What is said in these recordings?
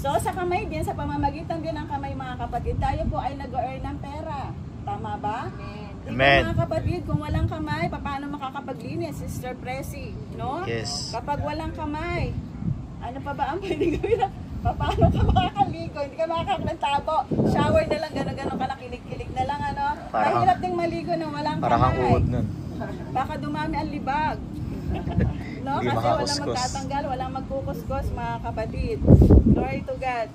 So sa kamay din, sa pamamagitan din ng kamay mga kapatid, tayo po ay nag-earn ng pera. Tama ba? Amen. Mga kapatid, kung walang kamay, paano makakapaglinis? Sister Presi, no? Yes. Kapag walang kamay, ano pa ba ang pwede gawin? Paano ka makakaligo? Hindi ka makakaklantabo. Shower na lang, gano'n-gano'n ka na, kilig-kilig na lang, ano? Mahirap ding maligo na walang kamay. Parang kang uod nun. Baka dumami ang libag. No? Hindi Kasi walang makakuskus. magtatanggal, walang magkukuskus, mga kapatid. Glory to God.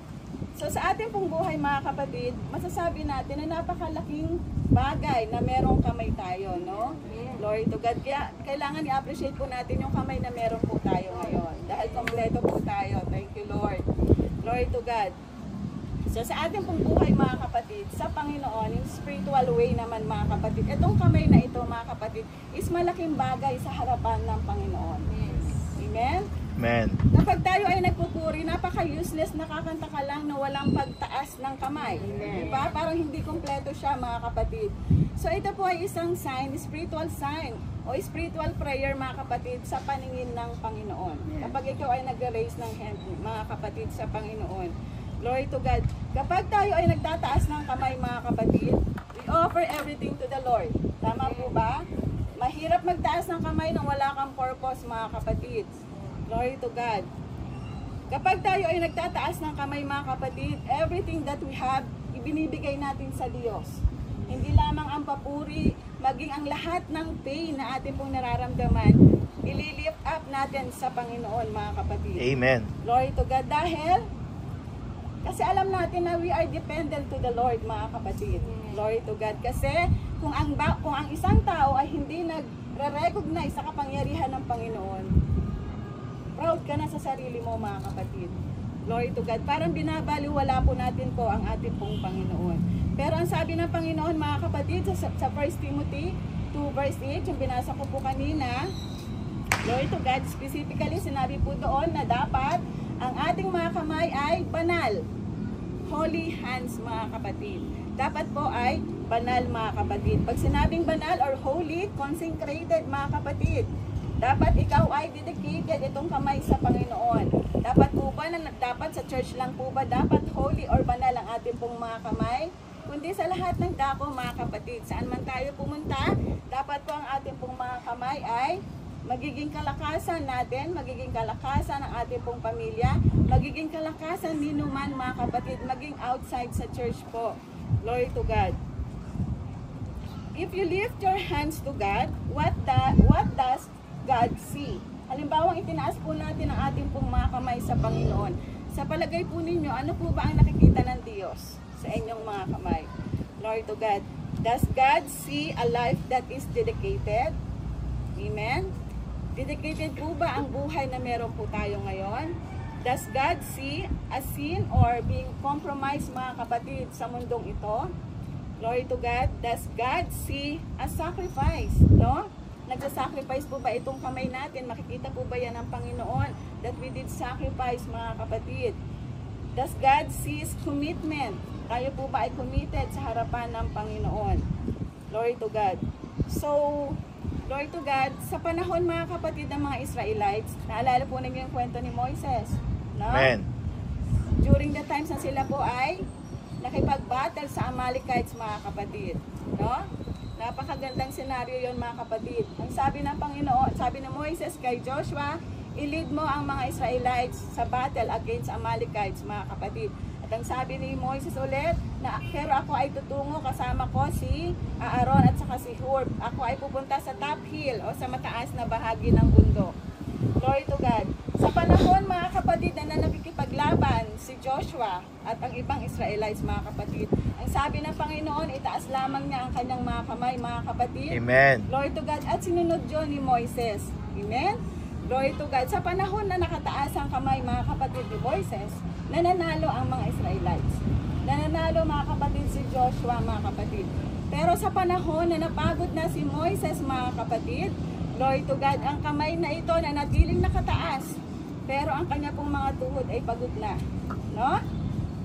So sa ating pong buhay mga kapatid, masasabi natin na napakalaking bagay na merong kamay tayo, no? Glory to God. Kaya kailangan i-appreciate po natin yung kamay na meron po tayo ngayon. Dahil kompleto po tayo. Thank you, Lord. Glory to God. So sa ating pong buhay mga kapatid, sa Panginoon, yung spiritual way naman mga kapatid, itong kamay na ito mga kapatid, is malaking bagay sa harapan ng Panginoon. Amen? Amen. Kapag tayo ay nagpupuri, napaka-useless, nakakanta ka lang na walang pagtaas ng kamay. Diba? Parang hindi kompleto siya mga kapatid. So ito po ay isang sign, spiritual sign, o spiritual prayer mga kapatid sa paningin ng Panginoon. Kapag ikaw ay nag-raise ng hand mga kapatid sa Panginoon. Glory to God. Kapag tayo ay nagtataas ng kamay mga kapatid, we offer everything to the Lord. Tama po ba? Mahirap magtaas ng kamay nang wala kang purpose mga kapatid. Glory to God. Kapag tayo ay nagtataas ng kamay mga kapatid, everything that we have, ibinibigay natin sa Diyos. Hindi lamang ang papuri, maging ang lahat ng pain na atin pong nararamdaman, ililift up natin sa Panginoon mga kapatid. Amen. Glory to God. Dahil, kasi alam natin na we are dependent to the Lord mga kapatid. Glory to God. Kasi kung ang isang tao ay hindi nagre-recognize sa kapangyarihan ng Panginoon, proud ka na sa sarili mo mga kapatid. Glory to God. Parang binabaliwala po natin po ang ating pong Panginoon. Pero ang sabi ng Panginoon mga kapatid sa 1 Timothy 2 verse 8, yung binasa ko po kanina, glory to God, specifically sinabi po doon na dapat ang ating mga kamay ay banal. Holy hands mga kapatid. Dapat po ay banal mga kapatid. Pag sinabing banal or holy, consecrated mga kapatid, dapat ikaw ay dedicated itong kamay sa Panginoon. Dapat po ba dapat sa church lang po ba dapat holy or banal ang ating pong mga kamay? Kundi sa lahat ng dako mga kapatid, saan man tayo pumunta, dapat po ang ating pong mga kamay ay magiging kalakasan natin, magiging kalakasan ng ating pong pamilya, magiging kalakasan ninuman mga kapatid, maging outside sa church po. Glory to God. If you lift your hands to God, what does God see? Halimbawa, itinaas po natin ang ating pong mga kamay sa Panginoon. Sa palagay po ninyo, ano po ba ang nakikita ng Diyos sa inyong mga kamay? Glory to God. Does God see a life that is dedicated? Amen? Dedicated po ba ang buhay na meron po tayo ngayon? Does God see a sin or being compromised mga kapatid sa mundong ito? Glory to God. Does God see a sacrifice? No? Nagsasacrifice po ba itong kamay natin? Makikita po ba yan ng Panginoon that we did sacrifice mga kapatid? Does God sees commitment? Tayo po ba ay committed sa harapan ng Panginoon? Glory to God. So, glory to God, sa panahon mga kapatid ng mga Israelites, naalala po ninyo yung kwento ni Moises, no? Amen. During the times na sila po ay nakipag-battle sa Amalekites mga kapatid, no? Napakagandang senaryo yon mga kapatid. Ang sabi ng Panginoon, sabi ng Moises kay Joshua, i-lead mo ang mga Israelites sa battle against Amalekites mga kapatid. At ang sabi ni Moises ulit, na pero ako ay tutungo kasama ko si Aaron at saka si Hur. Ako ay pupunta sa top hill o sa mataas na bahagi ng bundok. Glory to God. Sa panahon mga kapatid na nakikipaglaban si Joshua at ang ibang Israelites mga kapatid, ang sabi ng Panginoon, itaas lamang niya ang kanyang mga kamay mga kapatid. Amen. Glory to God. At sinunod yun ni Moises. Amen. Glory to God. Sa panahon na nakataas ang kamay mga kapatid ni Moises, nananalo ang mga Israelites. Nananalo mga kapatid si Joshua mga kapatid. Pero sa panahon na napagod na si Moises mga kapatid, glory to God, ang kamay na ito na natiling nakataas, pero ang kanya pong mga tuhod ay pagod na. No?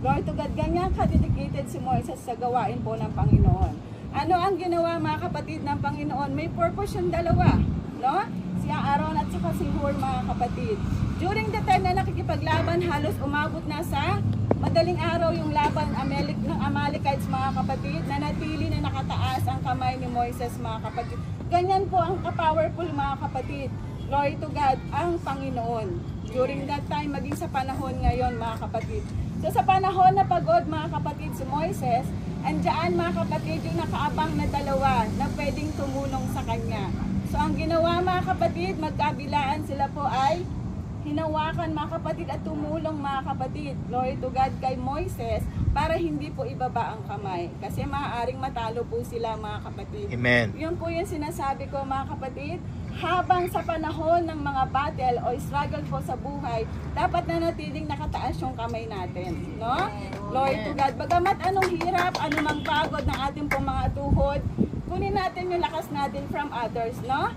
Glory to God, ganyan ka-dedicated si Moises sa gawain po ng Panginoon. Ano ang ginawa mga kapatid ng Panginoon? May purpose yung dalawa. No? Si Aaron at saka si Hur mga kapatid. During the time na nakikipaglaban, halos umabot na sa madaling araw yung laban ng Amalekites, mga kapatid, na natili na nakataas ang kamay ni Moises, mga kapatid. Ganyan po ang ka-powerful, mga kapatid. Glory to God, ang Panginoon. During that time, maging sa panahon ngayon, mga kapatid. So sa panahon na pagod, mga kapatid, si Moises, andyan, mga kapatid, yung nakaabang na dalawa na pwedeng tumulong sa kanya. So ang ginawa, mga kapatid, magkabilaan sila po ay hinawakan, mga kapatid, at tumulong, mga kapatid. Glory to God kay Moises para hindi po ibaba ang kamay. Kasi maaaring matalo po sila, mga kapatid. Amen. Yun po yung sinasabi ko, mga kapatid. Habang sa panahon ng mga battle o struggle po sa buhay, dapat na natiling nakataas yung kamay natin. No? Glory to God. Bagamat anong hirap, anumang pagod ng ating pong mga tuhod, kunin natin yung lakas natin from others. No?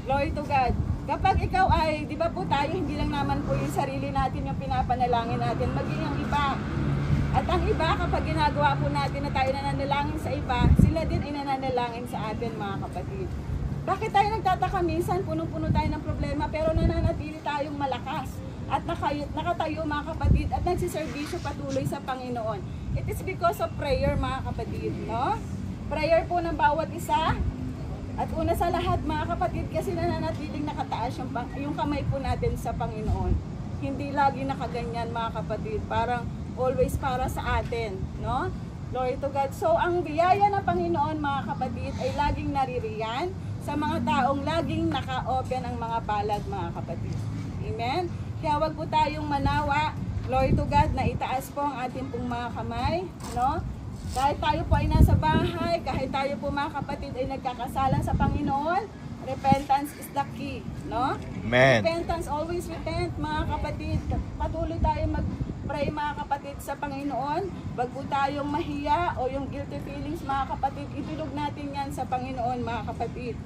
Glory to God. Kapag ikaw ay, di ba po tayo, hindi lang naman po yung sarili natin yung pinapanalangin natin, maging ang iba. At ang iba, kapag ginagawa po natin na tayo nananalangin sa iba, sila din ay nananalangin sa atin, mga kapatid. Bakit tayo nagtataka minsan, punong-puno tayo ng problema, pero nananatili tayong malakas at nakatayo, mga kapatid, at nagsiservisyo patuloy sa Panginoon. It is because of prayer, mga kapatid, no? Prayer po ng bawat isa. At una sa lahat, mga kapatid, kasi nananatiling nakataas yung kamay po natin sa Panginoon. Hindi lagi nakaganyan, mga kapatid. Parang always para sa atin, no? Glory to God. So, ang biyaya ng Panginoon, mga kapatid, ay laging naririyan sa mga taong laging naka-open ang mga palad, mga kapatid. Amen? Kaya wag po tayong manawa, glory to God, na itaas po ang ating pong mga kamay, no? Kahit tayo po ay nasa bahay, kahit tayo po, mga kapatid, ay nagkakasala sa Panginoon, repentance is the key, no? Amen. Repentance, always repent, mga kapatid. Patuloy tayo mag-pray, mga kapatid, sa Panginoon. Wag po tayong mahiya o yung guilty feelings, mga kapatid. Itulog natin yan sa Panginoon, mga kapatid.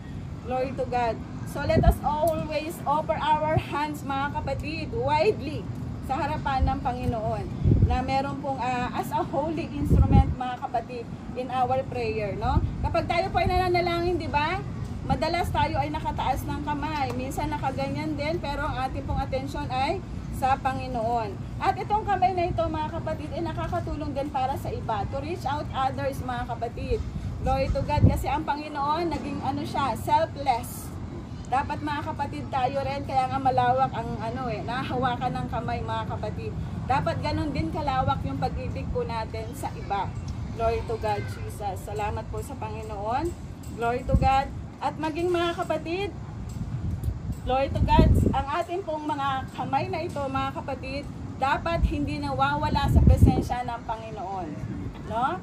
Glory to God. So let us always offer our hands, mga kapatid, widely sa harapan ng Panginoon, na meron pong as a holy instrument, mga kapatid, in our prayer, no? Kapag tayo po ay nananalangin, di ba? Madalas tayo ay nakataas ng kamay, minsan nakaganyan din, pero ang ating pong atensyon ay sa Panginoon. At itong kamay na ito, mga kapatid, ay nakakatulong din para sa iba, to reach out others, mga kapatid. Glory to God, kasi ang Panginoon, naging siya, selfless. Dapat, mga kapatid, tayo rin, kaya nga malawak ang nahahawakan ng kamay, mga kapatid. Dapat ganun din kalawak yung pag-ibig po natin sa iba. Glory to God, Jesus. Salamat po sa Panginoon. Glory to God. At maging, mga kapatid, glory to God, ang ating pong mga kamay na ito, mga kapatid, dapat hindi nawawala sa presensya ng Panginoon. No?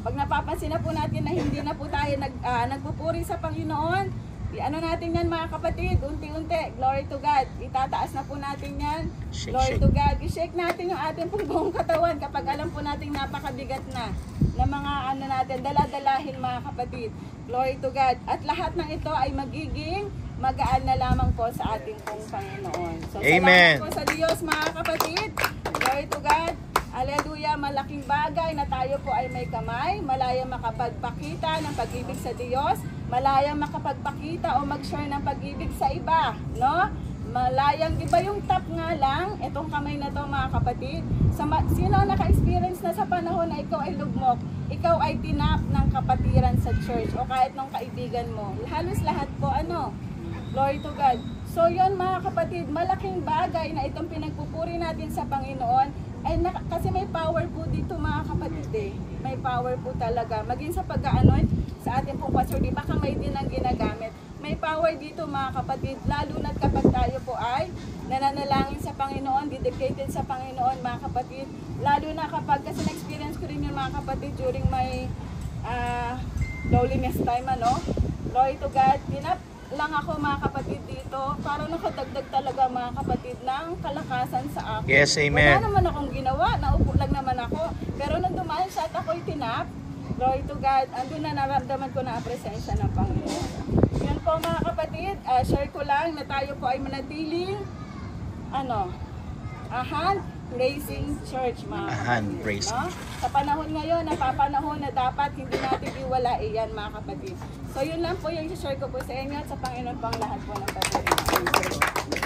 Pag napapansin na po natin na hindi na po tayo nagpupuri sa Panginoon, natin yan, mga kapatid, unti-unti, glory to God, itataas na po natin yan, glory to God, i-shake natin yung ating pong buong katawan kapag alam po natin napakabigat na mga natin, daladalahin, mga kapatid, glory to God, at lahat ng ito ay magiging magaan na lamang po sa ating pong Panginoon. So, Amen. Salamat po sa Diyos, mga kapatid, glory to God. Hallelujah, malaking bagay na tayo po ay may kamay, malaya makapagpakita ng pag-ibig sa Diyos, malaya makapagpakita o mag-share ng pag-ibig sa iba, no? Malayang, iba yung tap nga lang, itong kamay na to, mga kapatid. Sino naka-experience na sa panahon na ikaw ay lugmok, ikaw ay tinap ng kapatiran sa church o kahit ng kaibigan mo? Halos lahat po, glory to God. So yun, mga kapatid, malaking bagay na itong pinagpupuri natin sa Panginoon, kasi may power po dito, mga kapatid, may power po talaga. Maging sa pag-anoint sa ating pong pastor, di ba kamay din ang ginagamit. May power dito, mga kapatid, lalo na kapag tayo po ay nananalangin sa Panginoon, dedicated sa Panginoon, mga kapatid. Lalo na kapag, kasi na-experience ko rin yun, mga kapatid, during my loneliness time, glory to God, tinap lang ako, mga kapatid, dito, para nakadagdag talaga, mga kapatid, ng kalakasan sa akin. Yes, amen. Wala naman akong ginawa, naupo lang naman ako, pero nung dumaan siya at ako'y tinap, glory to God, andun na naramdaman ko na ang presensya ng Panginoon. Yan po, mga kapatid, share ko lang na tayo po ay manatiling hand-raising church, mga kapatid. No? Sa panahon ngayon, napapanahon na dapat hindi natin iwala iyan, mga kapatid. So yun lang po yung share ko po sa inyo at sa Panginoon pang lahat po ng patuloy.